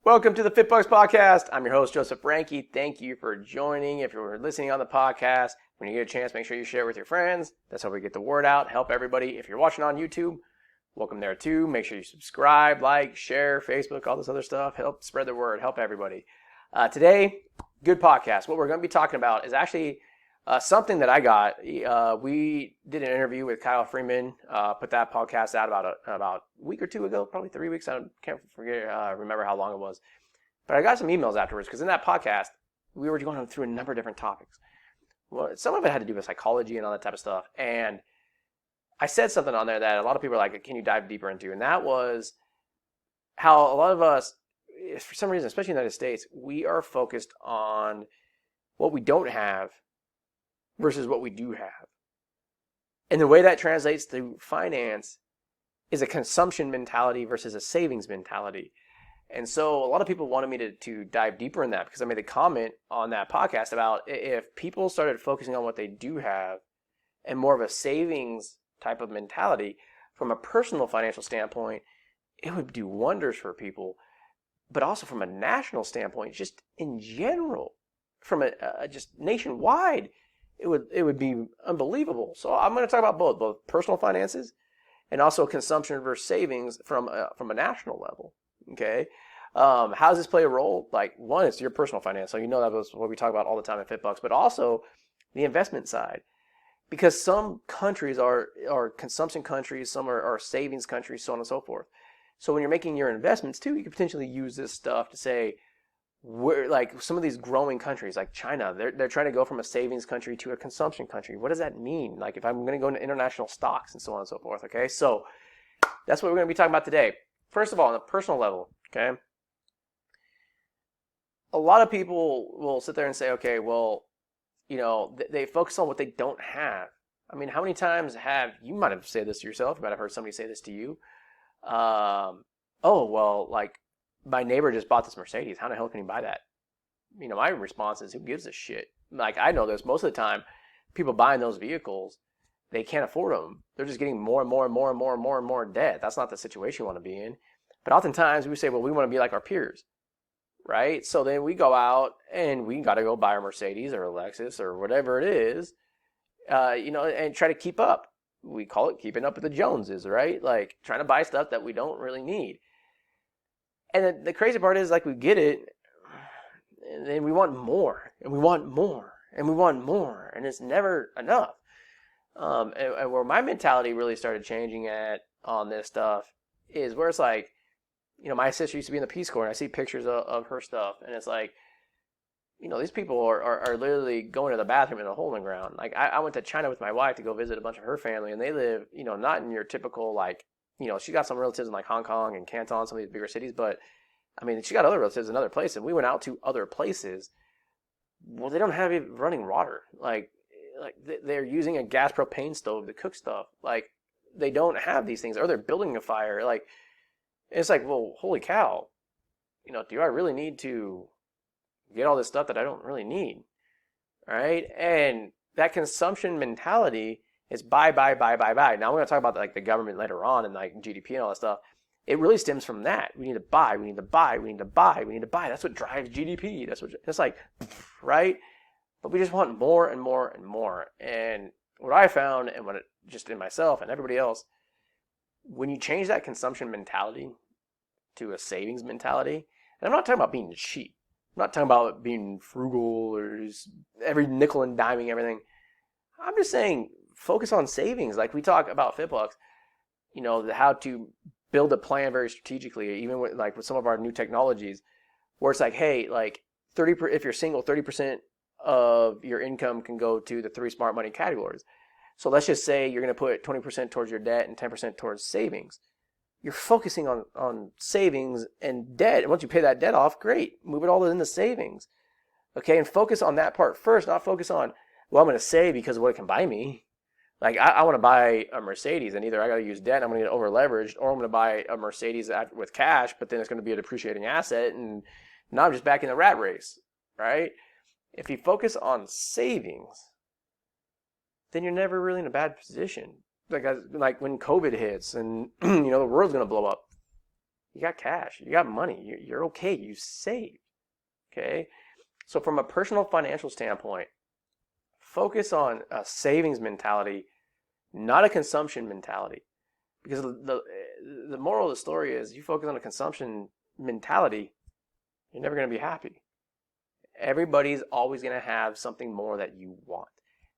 Welcome to the FitBucks Podcast. I'm your host, Joseph Ranke. Thank you for joining. If you're listening on the podcast, when you get a chance, make sure you share it with your friends. That's how we get the word out, help everybody. If you're watching on YouTube, welcome there too. Make sure you subscribe, like, share, Facebook, all this other stuff. Help spread the word, help everybody. Today, good podcast. What we're going to be talking about is actually something that I got. We did an interview with Kyle Freeman, put that podcast out about a week or two ago, probably 3 weeks. I can't remember how long it was. But I got some emails afterwards because in that podcast, we were going through a number of different topics. Well, some of it had to do with psychology and all that type of stuff. And I said something on there that a lot of people are like, can you dive deeper into? And that was how a lot of us, for some reason, especially in the United States, we are focused on what we don't have versus what we do have. And the way that translates to finance is a consumption mentality versus a savings mentality. And so a lot of people wanted me to dive deeper in that because I made a comment on that podcast about if people started focusing on what they do have and more of a savings type of mentality from a personal financial standpoint, it would do wonders for people. But also from a national standpoint, just in general, from a just nationwide, it would be unbelievable. So I'm going to talk about both personal finances and also consumption versus savings from a national level. Okay, how does this play a role? Like, one, it's your personal finance, so you know that was what we talk about all the time at FitBucks, but also the investment side, because some countries are consumption countries, some are savings countries, so on and so forth. So when you're making your investments too, you could potentially use this stuff to say, we're like some of these growing countries like China, they're trying to go from a savings country to a consumption country. What does that mean? Like if I'm going to go into international stocks and so on and so forth. Okay, so that's what we're going to be talking about today. First of all, on a personal level, okay, a lot of people will sit there and say, okay, well, you know, they focus on what they don't have. I mean, how many times you might have said this to yourself, you might have heard somebody say this to you. Oh, well, like, my neighbor just bought this Mercedes. How the hell can he buy that? You know, my response is, who gives a shit? Like, I know this. Most of the time, people buying those vehicles, they can't afford them. They're just getting more and more and more and more and more and more in debt. That's not the situation you want to be in. But oftentimes, we say, well, we want to be like our peers, right? So then we go out and we got to go buy a Mercedes or a Lexus or whatever it is, you know, and try to keep up. We call it keeping up with the Joneses, right? Like, trying to buy stuff that we don't really need. And the crazy part is, like, we get it, and then we want more, and we want more, and we want more, and it's never enough. And where my mentality really started changing on this stuff is where it's like, you know, my sister used to be in the Peace Corps, and I see pictures of her stuff, and it's like, you know, these people are literally going to the bathroom in a hole in the ground. Like, I went to China with my wife to go visit a bunch of her family, and they live, you know, not in your typical, like, you know, she got some relatives in like Hong Kong and Canton, some of these bigger cities, but I mean, she got other relatives in other places. And we went out to other places. Well, they don't have even running water. Like they're using a gas propane stove to cook stuff. Like, they don't have these things, or they're building a fire. Like, it's like, well, holy cow, you know, do I really need to get all this stuff that I don't really need? All right, and that consumption mentality is buy. Now we're going to talk about like the government later on and like GDP and all that stuff. It really stems from that. We need to buy. That's what drives GDP. It's like, right? But we just want more and more and more. And what I found, and just in myself and everybody else, when you change that consumption mentality to a savings mentality, and I'm not talking about being cheap. I'm not talking about being frugal or just every nickel and diming everything. I'm just saying, focus on savings. Like we talk about FitBucks, you know, how to build a plan very strategically, even with some of our new technologies, where it's like, hey, like if you're single, 30% of your income can go to the 3 smart money categories. So let's just say you're going to put 20% towards your debt and 10% towards savings. You're focusing on savings and debt. And once you pay that debt off, great. Move it all into savings. Okay, and focus on that part first, not focus on, well, I'm going to save because of what it can buy me. Like, I want to buy a Mercedes, and either I got to use debt, and I'm going to get over leveraged, or I'm going to buy a Mercedes with cash, but then it's going to be a depreciating asset, and now I'm just back in the rat race, right? If you focus on savings, then you're never really in a bad position. Like when COVID hits and, you know, the world's going to blow up, You got cash. You got money. You're okay. You saved. Okay. So from a personal financial standpoint, focus on a savings mentality, not a consumption mentality. Because the moral of the story is you focus on a consumption mentality, you're never going to be happy. Everybody's always going to have something more that you want.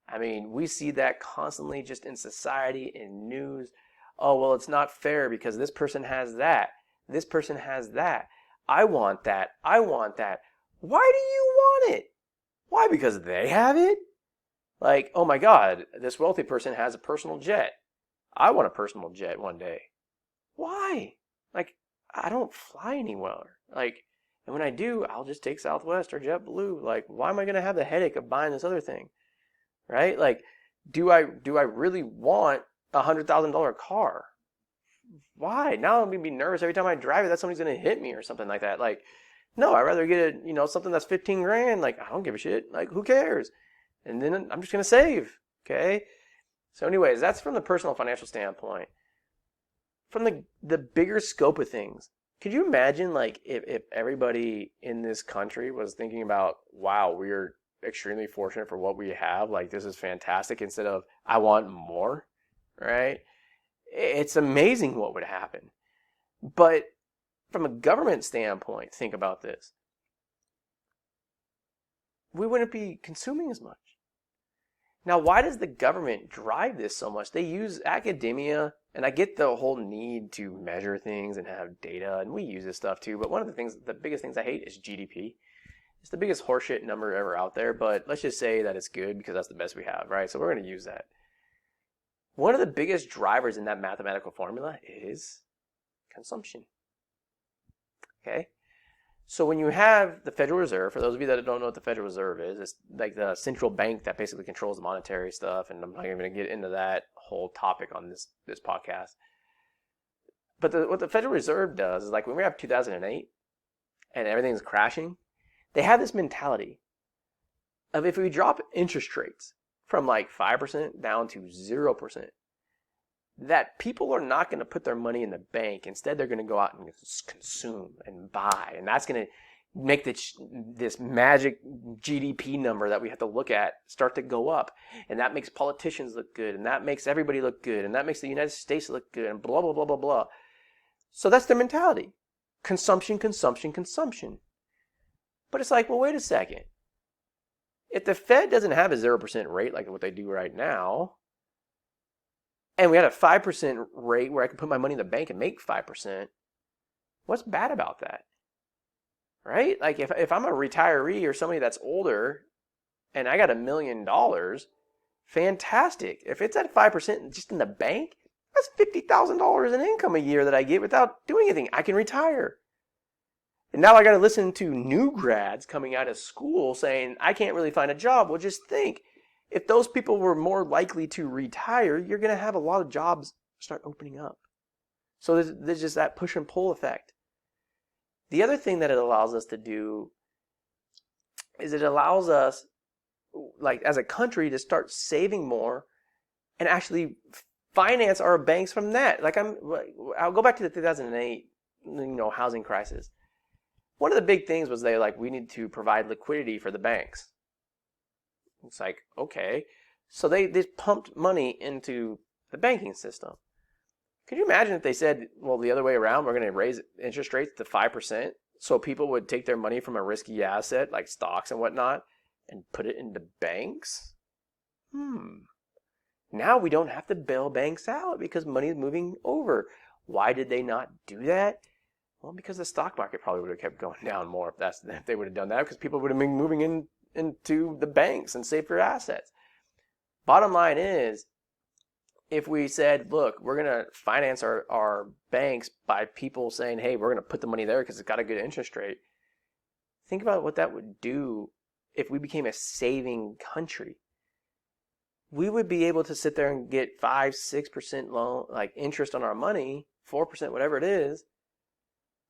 I mean, we see that constantly just in society, in news. Oh, well, it's not fair because this person has that. This person has that. I want that. I want that. Why do you want it? Why? Because they have it? Like, oh my God, this wealthy person has a personal jet. I want a personal jet one day. Why? Like, I don't fly anywhere. Like, and when I do, I'll just take Southwest or JetBlue. Like, why am I going to have the headache of buying this other thing? Right? Like, do I really want $100,000 car? Why? Now I'm going to be nervous every time I drive it that somebody's going to hit me or something like that. Like, no, I'd rather get something that's 15 grand. Like, I don't give a shit. Like, who cares? And then I'm just going to save. Okay? So anyways, that's from the personal financial standpoint. From the bigger scope of things, could you imagine like if everybody in this country was thinking about, wow, we're extremely fortunate for what we have, like this is fantastic, instead of I want more, right? It's amazing what would happen. But from a government standpoint, think about this. We wouldn't be consuming as much. Now, why does the government drive this so much? They use academia, and I get the whole need to measure things and have data, and we use this stuff too, but one of the biggest things I hate is GDP. It's the biggest horseshit number ever out there, but let's just say that it's good because that's the best we have, right? So we're going to use that. One of the biggest drivers in that mathematical formula is consumption. Okay? So when you have the Federal Reserve, for those of you that don't know what the Federal Reserve is, it's like the central bank that basically controls the monetary stuff, and I'm not even going to get into that whole topic on this podcast. But what the Federal Reserve does is, like when we have 2008 and everything's crashing, they have this mentality of if we drop interest rates from like 5% down to 0%, that people are not going to put their money in the bank. Instead, they're going to go out and consume and buy. And that's going to make this magic GDP number that we have to look at start to go up. And that makes politicians look good. And that makes everybody look good. And that makes the United States look good. And blah, blah, blah, blah, blah. So that's their mentality. Consumption, consumption, consumption. But it's like, well, wait a second. If the Fed doesn't have a 0% rate like what they do right now, and we had a 5% rate where I could put my money in the bank and make 5%, what's bad about that? Right? Like if I'm a retiree or somebody that's older and I got $1 million, fantastic. If it's at 5% just in the bank, that's $50,000 in income a year that I get without doing anything. I can retire. And now I got to listen to new grads coming out of school saying, I can't really find a job. Well, just think. If those people were more likely to retire, you're going to have a lot of jobs start opening up. So there's just that push and pull effect. The other thing that it allows us to do is it allows us, like as a country, to start saving more and actually finance our banks from that. I'll go back to the 2008, housing crisis. One of the big things was we need to provide liquidity for the banks. It's like, okay. So they pumped money into the banking system. Could you imagine if they said, well, the other way around, we're going to raise interest rates to 5%, so people would take their money from a risky asset like stocks and whatnot and put it into banks? Now we don't have to bail banks out because money is moving over. Why did they not do that? Well, because the stock market probably would have kept going down more if they would have done that, because people would have been moving into the banks and safer assets. Bottom line is, if we said, look, we're going to finance our banks by people saying, hey, we're going to put the money there because it's got a good interest rate. Think about what that would do if we became a saving country. We would be able to sit there and get 5-6% loan, like interest on our money, 4%, whatever it is.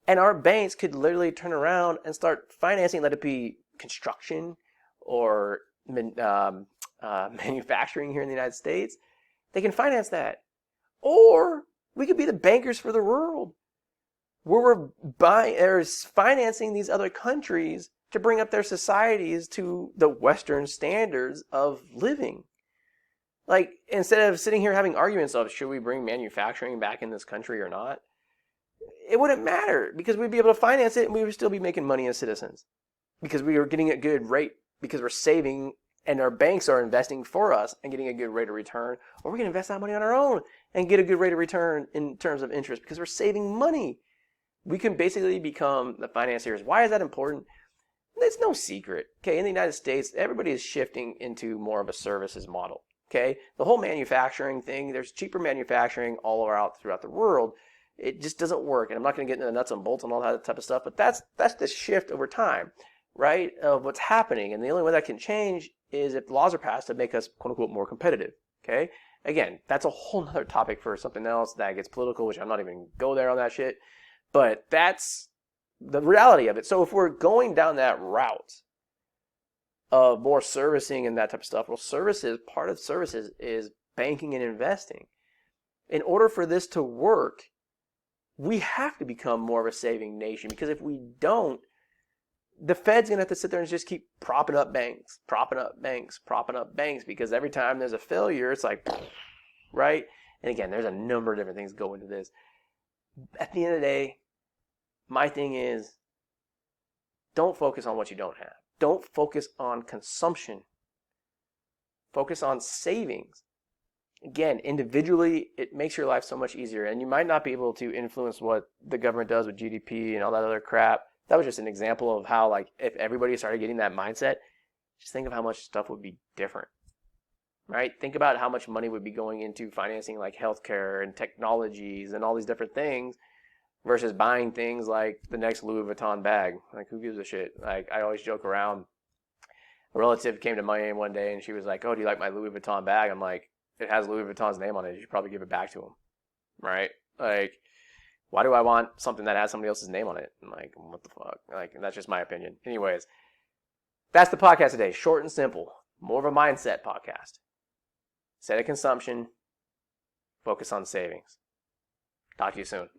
And our banks could literally turn around and start financing, let it be construction or manufacturing here in the United States. They can finance that. Or we could be the bankers for the world. where we're buying or financing these other countries to bring up their societies to the Western standards of living. Like, instead of sitting here having arguments of should we bring manufacturing back in this country or not, it wouldn't matter because we'd be able to finance it and we would still be making money as citizens because we are getting a good rate because we're saving and our banks are investing for us and getting a good rate of return, or we're going to invest that money on our own and get a good rate of return in terms of interest because we're saving money. We can basically become the financiers. Why is that important? It's no secret. Okay, in the United States, everybody is shifting into more of a services model. Okay, the whole manufacturing thing, there's cheaper manufacturing all throughout the world. It just doesn't work. And I'm not going to get into the nuts and bolts and all that type of stuff, but that's the shift over time, right, of what's happening. And the only way that can change is if laws are passed to make us, quote unquote, more competitive. Okay, again, that's a whole nother topic for something else that gets political, which I'm not even go there on that shit. But that's the reality of it. So if we're going down that route of more servicing and that type of stuff, well, part of services is banking and investing. In order for this to work, we have to become more of a saving nation, because if we don't, the Fed's going to have to sit there and just keep propping up banks, because every time there's a failure, it's like, right? And again, there's a number of different things go into this. At the end of the day, my thing is, don't focus on what you don't have. Don't focus on consumption. Focus on savings. Again, individually, it makes your life so much easier. And you might not be able to influence what the government does with GDP and all that other crap. That was just an example of how, like, if everybody started getting that mindset, just think of how much stuff would be different, right? Think about how much money would be going into financing, like, healthcare and technologies and all these different things versus buying things like the next Louis Vuitton bag. Like, who gives a shit? Like, I always joke around. A relative came to Miami one day and she was like, "Oh, do you like my Louis Vuitton bag?" I'm like, "It has Louis Vuitton's name on it. You should probably give it back to him," right? Like, why do I want something that has somebody else's name on it? I'm like, what the fuck? Like, that's just my opinion. Anyways, that's the podcast today. Short and simple. More of a mindset podcast. Instead of consumption, focus on savings. Talk to you soon.